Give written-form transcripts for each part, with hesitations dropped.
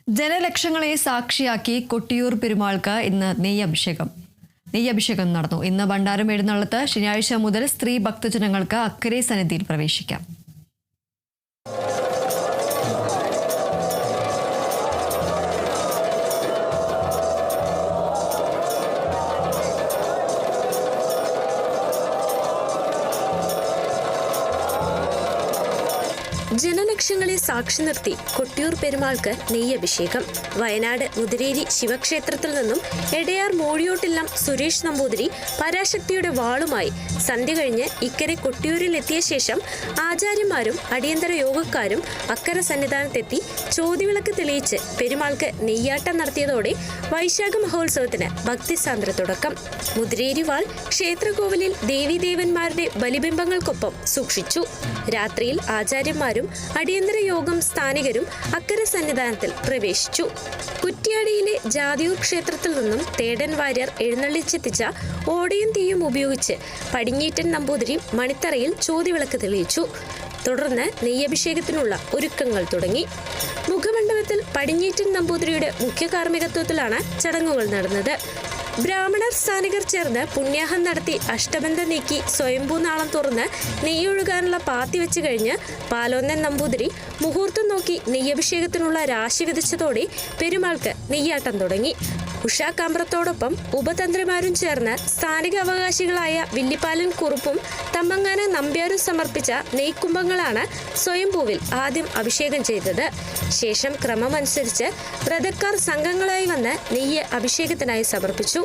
ജനലക്ഷങ്ങളെ സാക്ഷിയാക്കി കൊട്ടിയൂർ പെരുമാൾക്ക് ഇന്ന് നെയ്യഭിഷേകം നടന്നു. ഇന്ന് ഭണ്ഡാരം എഴുന്നള്ളത്ത്. ശനിയാഴ്ച മുതൽ സ്ത്രീ ഭക്തജനങ്ങൾക്ക് അക്കരെ സന്നിധിയിൽ പ്രവേശിക്കാം. ജനലക്ഷങ്ങളെ സാക്ഷി നിർത്തി കൊട്ടിയൂർ പെരുമാൾക്ക് നെയ്യഭിഷേകം. വയനാട് മുതിരേരി ശിവക്ഷേത്രത്തിൽ നിന്നും എടയാർ മോഴിയോട്ടില്ലം സുരേഷ് നമ്പൂതിരി പരാശക്തിയുടെ വാളുമായി സന്ധ്യ കഴിഞ്ഞ് ഇക്കരെ കൊട്ടിയൂരിൽ എത്തിയ ശേഷം ആചാര്യന്മാരും അടിയന്തര യോഗക്കാരും അക്കരെ സന്നിധാനത്തെത്തി ചോതിവിളക്ക് തെളിയിച്ച് പെരുമാൾക്ക് നെയ്യാട്ടം നടത്തിയതോടെ വൈശാഖ മഹോത്സവത്തിന് ഭക്തിസാന്ദ്ര തുടക്കം. മുതിരേരി വാൾ ക്ഷേത്രകോവിലിൽ ദേവീദേവന്മാരുടെ ബലിബിംബങ്ങൾക്കൊപ്പം സൂക്ഷിച്ചു. രാത്രിയിൽ ആചാര്യന്മാരും അടിയന്തര യോഗം സ്ഥാനികരും അക്കരെ സന്നിധാനത്തിൽ പ്രവേശിച്ചു. കുറ്റ്യാടിയിലെ ജാതിയൂർ ക്ഷേത്രത്തിൽ നിന്നും തേടൻ വാര്യർ എഴുന്നള്ളിച്ചെത്തിച്ച ഓടയും തീയും ഉപയോഗിച്ച് പടിഞ്ഞീറ്റൻ നമ്പൂതിരി മണിത്തറയിൽ ചോതിവിളക്ക് തെളിയിച്ചു. തുടർന്ന് നെയ്യഭിഷേകത്തിനുള്ള ഒരുക്കങ്ങൾ തുടങ്ങി. മുഖമണ്ഡപത്തിൽ പടിഞ്ഞീറ്റൻ നമ്പൂതിരിയുടെ മുഖ്യ കാർമ്മികത്വത്തിലാണ് ചടങ്ങുകൾ നടന്നത്. ബ്രാഹ്മണർ സ്ഥാനികർ ചേർന്ന് പുണ്യാഹം നടത്തി അഷ്ടബന്ധം നീക്കി സ്വയംഭൂനാളം തുറന്ന് നെയ്യൊഴുകാനുള്ള പാത്തി വെച്ച് കഴിഞ്ഞ് പാലോന്നൻ നമ്പൂതിരി മുഹൂർത്തം നോക്കി നെയ്യഭിഷേകത്തിനുള്ള രാശി വിധിച്ചതോടെ പെരുമാൾക്ക് നെയ്യാട്ടം തുടങ്ങി. ഉഷാ കാമ്പ്രത്തോടൊപ്പം ഉപതന്ത്രിമാരും ചേർന്ന് സ്ഥാനിക അവകാശികളായ വില്ലിപ്പാലൻ കുറുപ്പും തമ്മങ്ങാന നമ്പ്യാരും സമർപ്പിച്ച നെയ്ക്കുംഭങ്ങളാണ് സ്വയംഭൂവിൽ ആദ്യം അഭിഷേകം ചെയ്തത്. ശേഷം ക്രമമനുസരിച്ച് വ്രതക്കാർ സംഘങ്ങളായി വന്ന് നെയ്യ് അഭിഷേകത്തിനായി സമർപ്പിച്ചു.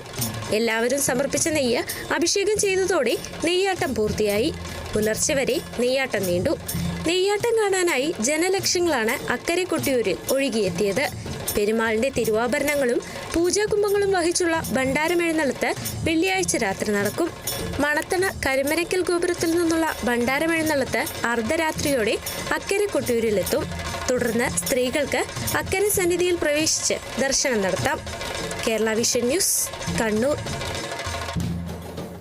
എല്ലാവരും സമർപ്പിച്ച നെയ്യ് അഭിഷേകം ചെയ്തതോടെ നെയ്യാട്ടം പൂർത്തിയായി. പുലർച്ചെ വരെ നെയ്യാട്ടം നീണ്ടു. നെയ്യാട്ടം കാണാനായി ജനലക്ഷങ്ങളാണ് അക്കരെ കൊട്ടിയൂരിൽ ഒഴുകിയെത്തിയത്. പെരുമാളിന്റെ തിരുവാഭരണങ്ങളും പൂജാകുംഭങ്ങളും വഹിച്ചുള്ള ഭണ്ഡാരമെഴുന്നള്ളത്ത് വെള്ളിയാഴ്ച രാത്രി നടക്കും. മണത്തണ കരിമനക്കൽ ഗോപുരത്തിൽ നിന്നുള്ള ഭണ്ഡാരമെഴുന്നള്ളത്ത് അർദ്ധരാത്രിയോടെ അക്കരെ കൊട്ടിയൂരിലെത്തും. തുടർന്ന് സ്ത്രീകൾക്ക് അക്കരെ സന്നിധിയിൽ പ്രവേശിച്ച് ദർശനം നടത്താം. Kerala vision news, Kannur.